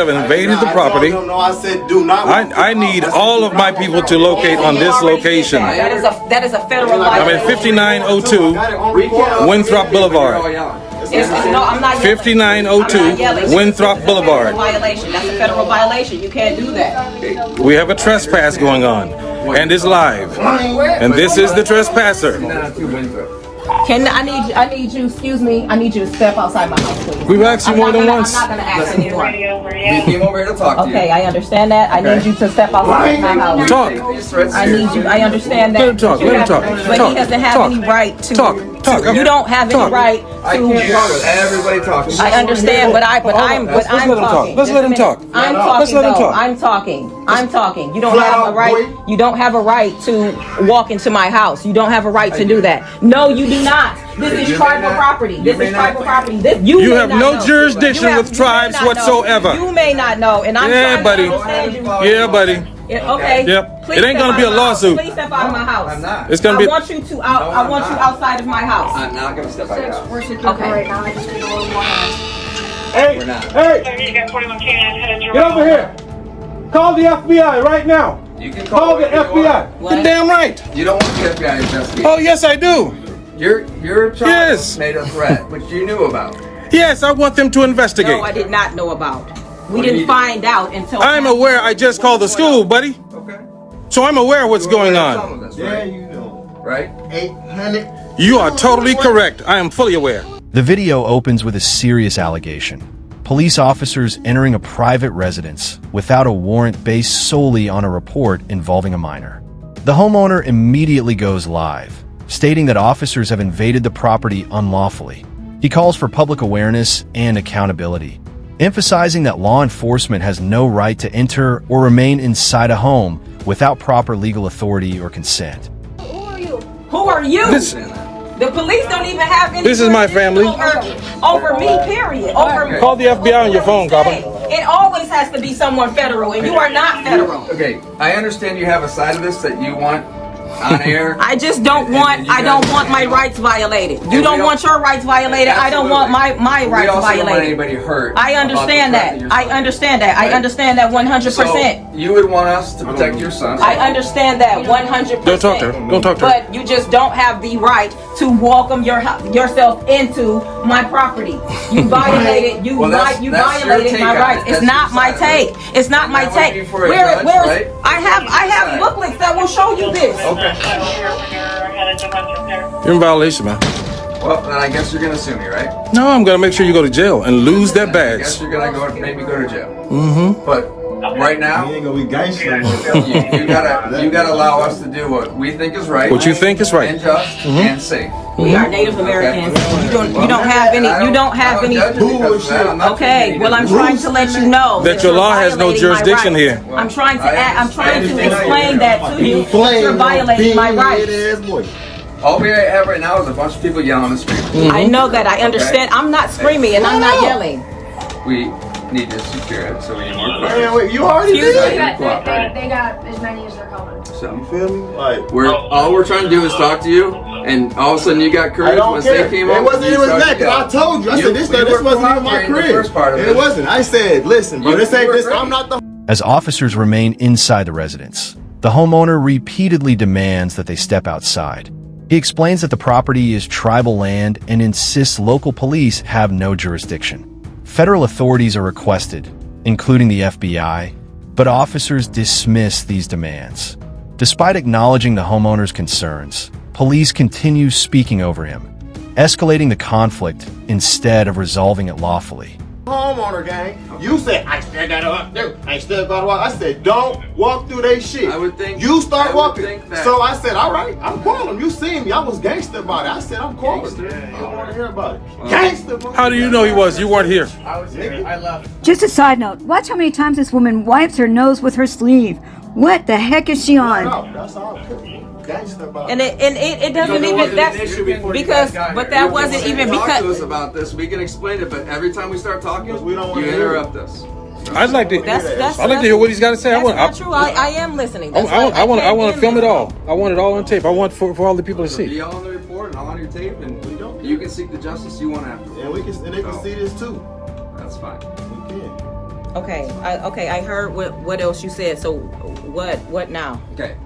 have invaded the property. No, I said do not. I need all of my people to locate on this location. That is a federal I'm violation. at 5902 Winthrop Boulevard. No, I'm not yelling. 5902 Winthrop Boulevard. Violation. That's a federal violation. You can't do that. We have a trespass going on, and it's live. And this is the trespasser. I need you, excuse me, I need you to step outside my house, please. We've asked you more than once. I'm not going to ask anymore. We came over here to talk to you. Okay, I understand that. I need you to step outside my house. Talk. I need you, I understand that. Let him talk, let him talk. But he doesn't have any right to. Talk. You don't have any right I can talk with everybody talking. I understand, but I'm talking. Let's let him talk. I'm talking though. I'm talking. You don't have a right. You don't have a right to walk into my house. You don't have a right to do that. No, you do not. This is tribal property. This is tribal property. You have no jurisdiction with tribes whatsoever. You may not know, and I'm Yeah, buddy. Yeah, buddy. Okay. Yep. It ain't gonna be a lawsuit. Please step out of my house. I'm not. It's gonna be. I want you to out. I want you outside of my house. I'm not going to step out. We're secure right now. I just need a little more hands. Hey, We're not. hey, get over here. Call the FBI right now. You can Call the whatever you FBI. want. You're damn right. You don't want the FBI investigation. Oh, yes, I do. Your child Yes. made a threat, which you knew about. Yes, I want them to investigate. No, I did not know about. We What do didn't you- find out until. I'm aware. I just called the school, buddy. Okay. So I'm aware of what's going on. Some of this, Yeah, right? you know. Right? 800. You are totally correct. I am fully aware. The video opens with a serious allegation. Police officers entering a private residence without a warrant based solely on a report involving a minor. The homeowner immediately goes live, stating that officers have invaded the property unlawfully. He calls for public awareness and accountability, emphasizing that law enforcement has no right to enter or remain inside a home without proper legal authority or consent. Who are you? The police don't even have any. This is my family. Over me, period. Over me. Call the FBI on your phone, Copper. It always has to be someone federal, and you are not federal. Okay, I understand you have a side of this that you want on air. I just don't want. I don't want my rights violated. You don't want your rights violated. I don't want my We rights also don't want violated. anybody hurt. I understand about the that. threat I you're understand that. I Right. understand that 100%. So you would want us to protect your son. I understand that 100%. Don't talk to her. Don't talk to her. But you just don't have the right to welcome yourself into my property. You violated. You Well, that's your violated take my on it. rights. It's That's not your my side of it. take. It's not And my that would take. be for a judge, right? I have booklets that will show you this. Okay. You're in violation, man. Well, then I guess you're gonna sue me, right? No, I'm gonna make sure you go to jail and lose that I badge. guess you're gonna maybe go to jail. Mm-hmm. But right now, You ain't gonna be gangster. you gotta allow us to do what we think is right. What you think is right. And just and safe. We are Native Americans. You don't have any. You don't have any. Okay, well, I'm trying to let you know That your you're law has no violating my jurisdiction rights. here. I'm trying to. I I'm trying to understand. explain that to you. You're violating my rights. All we have right now is a bunch of people yelling on the street. I know that. I understand. I'm not screaming and I'm not yelling. We need to secure it, so we need more Man, questions. wait, you already Excuse did. me? They got as many as they're coming. So You feel me? Like, all we're trying to do is talk to you, and all of a sudden you got I courage don't once care. they came It up. wasn't you even started that, to cause I yell. told you. I said this we wasn't were even my cooperating the crib. first part of It it. wasn't. I said, listen, bro, this You ain't were this. great. I'm not the. As officers remain inside the residence, the homeowner repeatedly demands that they step outside. He explains that the property is tribal land and insists local police have no jurisdiction. Federal authorities are requested, including the FBI, but officers dismiss these demands. Despite acknowledging the homeowner's concerns, police continue speaking over him, escalating the conflict instead of resolving it lawfully. Homeowner gang, you said I still gotta walk through. I still gotta walk. I said don't walk through they shit. I would think- you start I would walking. think that- So I said, all right, I'm calling. You seen me? I was gangster about it. I said I'm calling. Gangster? I don't want to hear about it. Gangster. Bro. How do you know he was? You weren't here. Just a side note, watch how many times this woman wipes her nose with her sleeve. What the heck is she on? No, that's all. Gangster about And it. it doesn't even. That's because. But that wasn't even Talk to us because. about this. We can explain it, but every time we start talking, We don't wanna you hear interrupt us. I'd like to. That's I'd like to hear what he's got to say. That's not true. I am listening. That's right. I want can't to film it end all. I want it all on tape. I want for all the people to Be see. all on the report and all on your tape, and don't. you can seek the justice you want after. And we can, and they can see this too. That's fine. We can. Okay, I heard what else you said. So what now? Okay.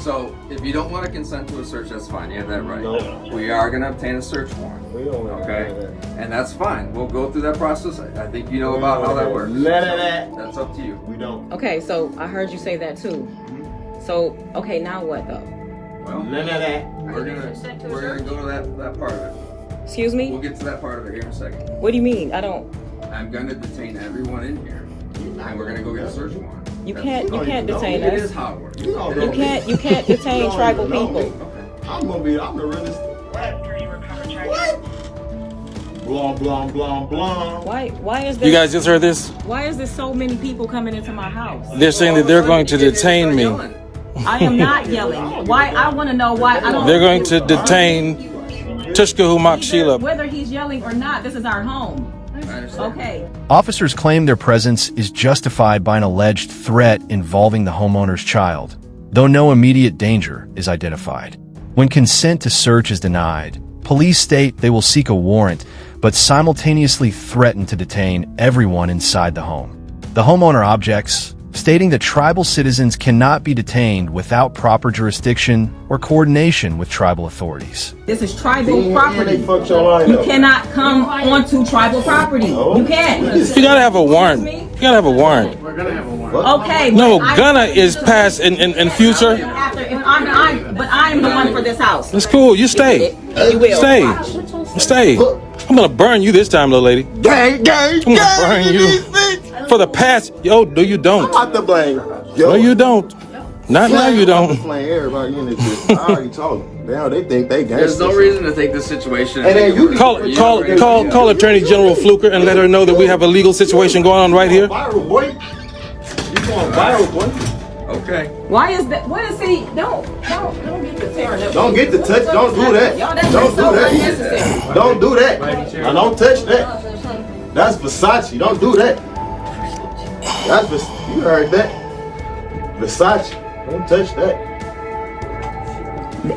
So if you don't want to consent to a search, that's fine. You have that right. No. We are going to obtain a search warrant. We don't want Okay. none of that. And that's fine. We'll go through that process. I think you know about how that works. None of that. That's up to you. We don't. Okay, so I heard you say that too. So okay, now what though? Well, None of that. we're gonna go to that part of it. Excuse We'll me? get to that part of it here in a second. What do you mean? I don't. I'm gonna detain everyone in here, and we're gonna go get a search warrant. You That's- can't detain It is us. how it works. You don't You know. can't detain tribal people. Okay. I'm the realest. What? Blah, blah, blah, blah. Why is there? You guys just heard this? Why is there so many people coming into my house? They're saying that they're going to detain me. I am not yelling. Why? I want to know why. I don't. They're going to detain Tushka Humak Sheila. Whether he's yelling or not, this is our home. I understand. Okay. Officers claim their presence is justified by an alleged threat involving the homeowner's child, though no immediate danger is identified. When consent to search is denied, police state they will seek a warrant, but simultaneously threaten to detain everyone inside the home. The homeowner objects, stating that tribal citizens cannot be detained without proper jurisdiction or coordination with tribal authorities. This is tribal property. They fucked your line You up. cannot come onto tribal property. You can't. You gotta have a warrant. You gotta have a warrant. Okay. No, but gonna I- is past in future. After, if but I'm the one for this house. That's cool. You stay. You will. Stay. Stay. I'm gonna burn you this time, little lady. Gang, gang, I'm gonna burn you for the past. Yo, no, you don't. I'm the blame. No, you don't. Not now. You I'm don't. playing everybody in this. I already told them. Now they think they gangsters. There's no reason to take this situation. And then you Call Attorney General Fluker and let her know that we have a legal situation going on right here. Viral, boy. You going viral, boy. Okay. Why is that? What is he? Don't get the tearing up. Don't get the touch. Don't do that. Y'all, that's Don't so do that. unnecessary. Don't do that. Now, don't touch that. That's Versace. Don't do that. That's you heard that. Versace. Don't touch that.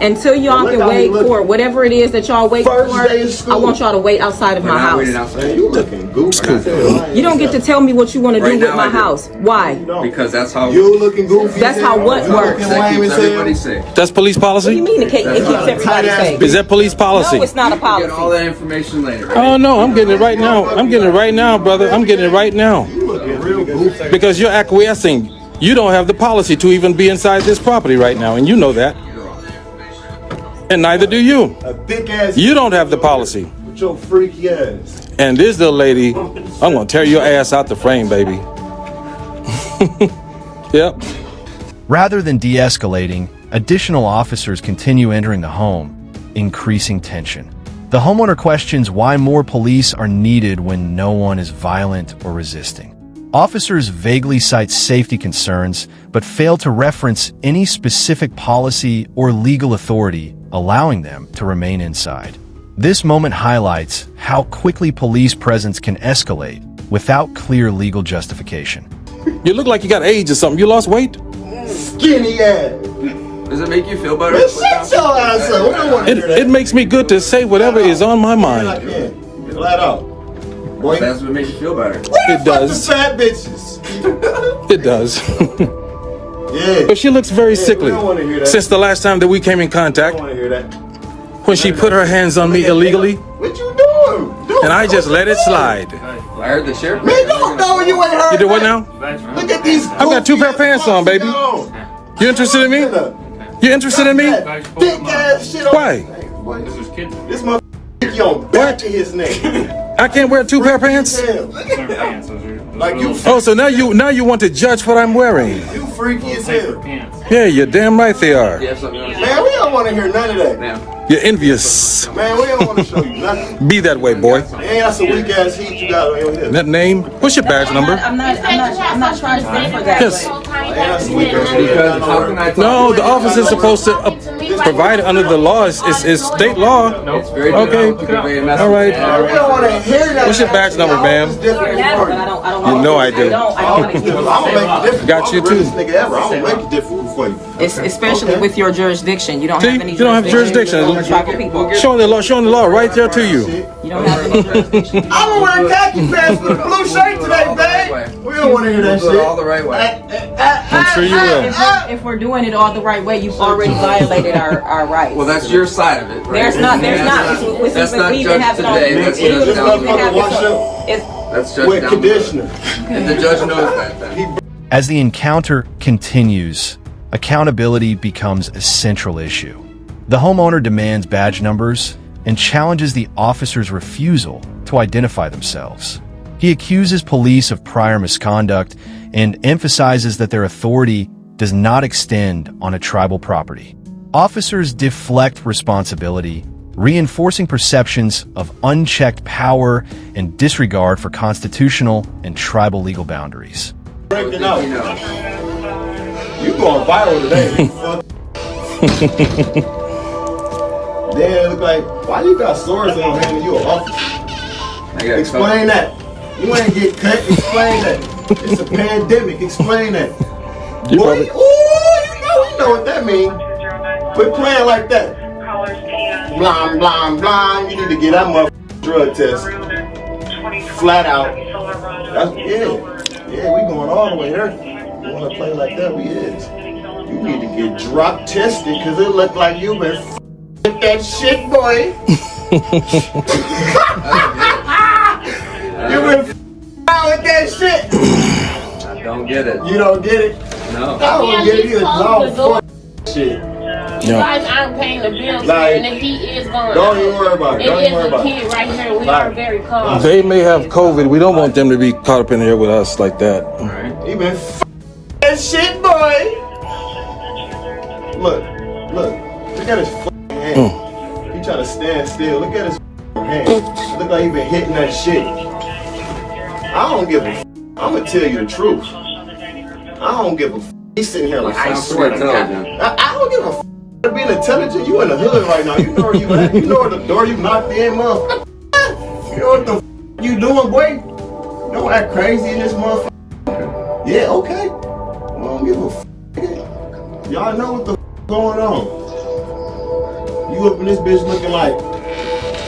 Until y'all Look can how he wait looking. for whatever it is that y'all wait First for, day of school. I want y'all to wait outside of We're my not waiting house. outside. Man, you looking goofy. You don't get to tell me what you want to do Right with now my I do. house. Why? No. Because that's how You looking goofy. That's as how hell. what You works. looking that lame keeps as hell. everybody safe. That's police What do you policy. mean it keeps everybody safe? Is that police policy? No, it's not a Get all policy. that information later. Right? Oh no, I'm getting it right now. I'm getting it right now, brother. I'm getting it right now. You looking real goofy. Because you're acquiescing. You don't have the policy to even be inside this property right now, and you know that. And neither do you. A thick ass. You don't have the policy. With your freaky ass. And this little lady, I'm gonna tear your ass out the frame, baby. Yep. Rather than de-escalating, additional officers continue entering the home, increasing tension. The homeowner questions why more police are needed when no one is violent or resisting. Officers vaguely cite safety concerns, but fail to reference any specific policy or legal authority allowing them to remain inside. This moment highlights how quickly police presence can escalate without clear legal justification. You look like you got AIDS or something. You lost weight? Skinny ass. Does it make you feel better? Man, shut your ass up. We don't want to hear that. It makes me good to say whatever is on my I mind. can. Flat out. Boy. That's what makes you feel better. It does. The fat bitches. It does. Yeah. But she looks very sickly we don't wanna hear that. since the last time that we came in I contact, don't want to hear that. when she put her hands on me illegally, What you doing? Dude, and I just let it slide. I heard the sheriff. Man, don't know you ain't heard. You did what now? Look at these. I've got 2 pair of pants on, baby. You interested in me? You interested in me? Thick ass shit on. Why? This motherfucker on back of his neck. I can't wear 2 pair of pants? Damn. Like you, Oh, so now you want to judge what I'm wearing? you freaky as hell. Yeah, you're damn right they are. You have something you want to Man, we don't want to hear none of that. Now, You're envious. Man, we don't want to show you nothing. Be that way, boy. Man, that's a weak ass heat you got on here. That name? What's your badge number? I'm not trying to think for that. Yes. but- Man, that's a weak ass because how can I talk? No, the office is supposed to provide under the law. It's state law. It's very Okay. difficult to convey a message. All right. We don't want to hear that. What's your badge number, ma'am? It's different But for you. I don't. You know I do. I don't want to I'm gonna make it different. Got you I'm the too. realest nigga ever. I'm gonna make it difficult for you. Especially Okay. with your jurisdiction. You don't See, have any you don't have jurisdiction. over tribal people. Showing the law right there to you. You don't have any jurisdiction. I'm gonna wear khaki pants with a blue shirt today, babe. way. We don't want to hear that We'll shit. do it all the right way. I'm sure you will. If we're doing it all the right way, you've already violated our rights. Well, that's your side of it, right? There's not. That's not We even have judged it on. today. That's we judged even down the have road. it Wash on- up it's- That's judged with down the road. conditioner. And the judge knows that then. As the encounter continues, accountability becomes a central issue. The homeowner demands badge numbers and challenges the officer's refusal to identify themselves. He accuses police of prior misconduct and emphasizes that their authority does not extend on a tribal property. Officers deflect responsibility, reinforcing perceptions of unchecked power and disregard for constitutional and tribal legal boundaries. Breaking out. You going viral today. Then it look like, why you got swords in your hand and you an officer? Explain that. You ain't get cut. Explain that. It's a pandemic. Explain that. You Boy, probably- ooh, you know what that means. Quit playing like that. Blam, blam, blam. You need to get that motherfucking drug test. Flat out. Yeah, we going all the way there. You want to play like that, we is. You need to get drop tested because it look like you been with that shit, boy. You been with that shit. I don't get it. You don't get it? No. I don't get it either. No, shit. You guys aren't paying the bills Like, here, and the heat is going Don't up. even worry about it. Don't It even worry is a about it. kid right here. We Like, are very cold. They may have COVID. We don't want them to be caught up in here with us like that. Right. You been that shit, boy. Look at his hand. He trying to stand still. Look at his hand. It look like he been hitting that shit. I don't give a I'm gonna tell you the truth. I don't give a He's sitting here like, I swear to God. I don't give a being intelligent. You in the hood right now. You know where you at. You know where the door you knocked in, motherfucker. You know what the you doing, boy? Don't act crazy in this motherfucker. Yeah, okay. I don't give a Y'all know what the going on. You up in this bitch looking like,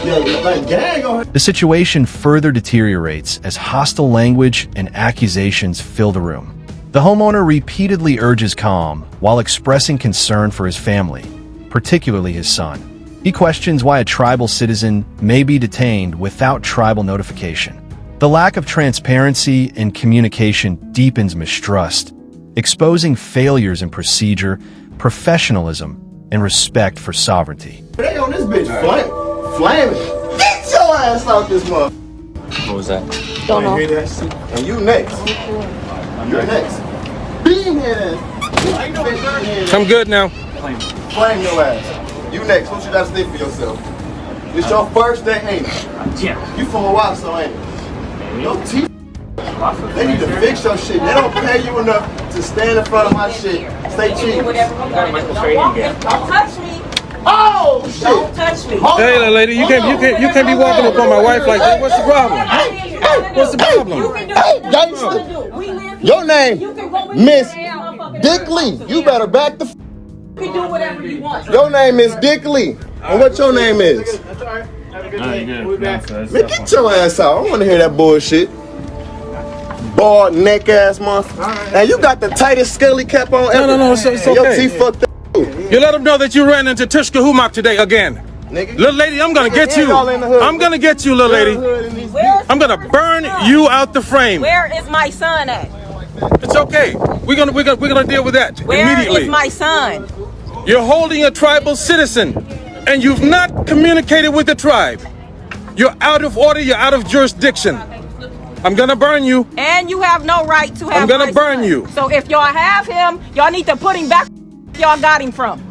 yeah, like gang on her. The situation further deteriorates as hostile language and accusations fill the room. The homeowner repeatedly urges calm while expressing concern for his family, particularly his son. He questions why a tribal citizen may be detained without tribal notification. The lack of transparency and communication deepens mistrust, exposing failures in procedure, professionalism, and respect for sovereignty. They on this bitch flaming. Get your ass out this mother. What was that? Don't know. Hear that shit? And you next. You're next. Beam head ass. I'm good now. Flame your ass. You next. What you gotta say for yourself? It's your first day, ain't it? Yeah. You from a while, so ain't it? Your teeth. They need to fix your shit. They don't pay you enough to stand in front of my shit. Stay cheap. Don't touch me. Oh shit! Don't touch me. Hey, little lady, you can't be walking up on my wife like that. What's the problem? What's the problem? Hey, gangster! Your name, Miss Dick Lee. You better back the. You can do whatever you want. Your name is Dick Lee. And what your name is? Man, get your ass out. I don't want to hear that bullshit. Bald neck ass motherfucker. Now you got the tightest scully cap on ever. No, it's And your okay. teeth fucked up. You let them know that you ran into Tishka Humak today again. Nigga. Little lady, I'm gonna get you. I'm gonna get you, little lady. I'm gonna burn you out the frame. Where is my son at? It's okay. We're gonna deal with that Where immediately. is my son? You're holding a tribal citizen, and you've not communicated with the tribe. You're out of order. You're out of jurisdiction. I'm gonna burn you. And you have no right to have I'm gonna my burn son. you. So if y'all have him, y'all need to put him back where y'all got him from.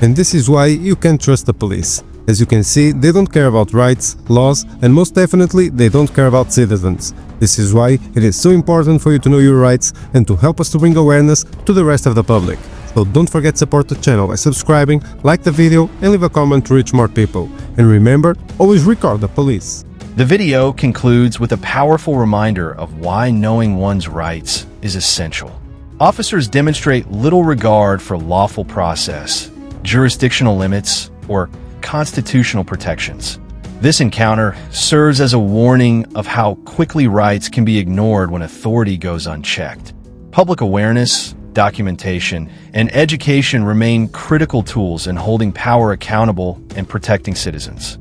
And this is why you can't trust the police. As you can see, they don't care about rights, laws, and most definitely, they don't care about citizens. This is why it is so important for you to know your rights and to help us to bring awareness to the rest of the public. So don't forget to support the channel by subscribing, like the video, and leave a comment to reach more people. And remember, always record the police. The video concludes with a powerful reminder of why knowing one's rights is essential. Officers demonstrate little regard for lawful process, jurisdictional limits, or constitutional protections. This encounter serves as a warning of how quickly rights can be ignored when authority goes unchecked. Public awareness, documentation, and education remain critical tools in holding power accountable and protecting citizens.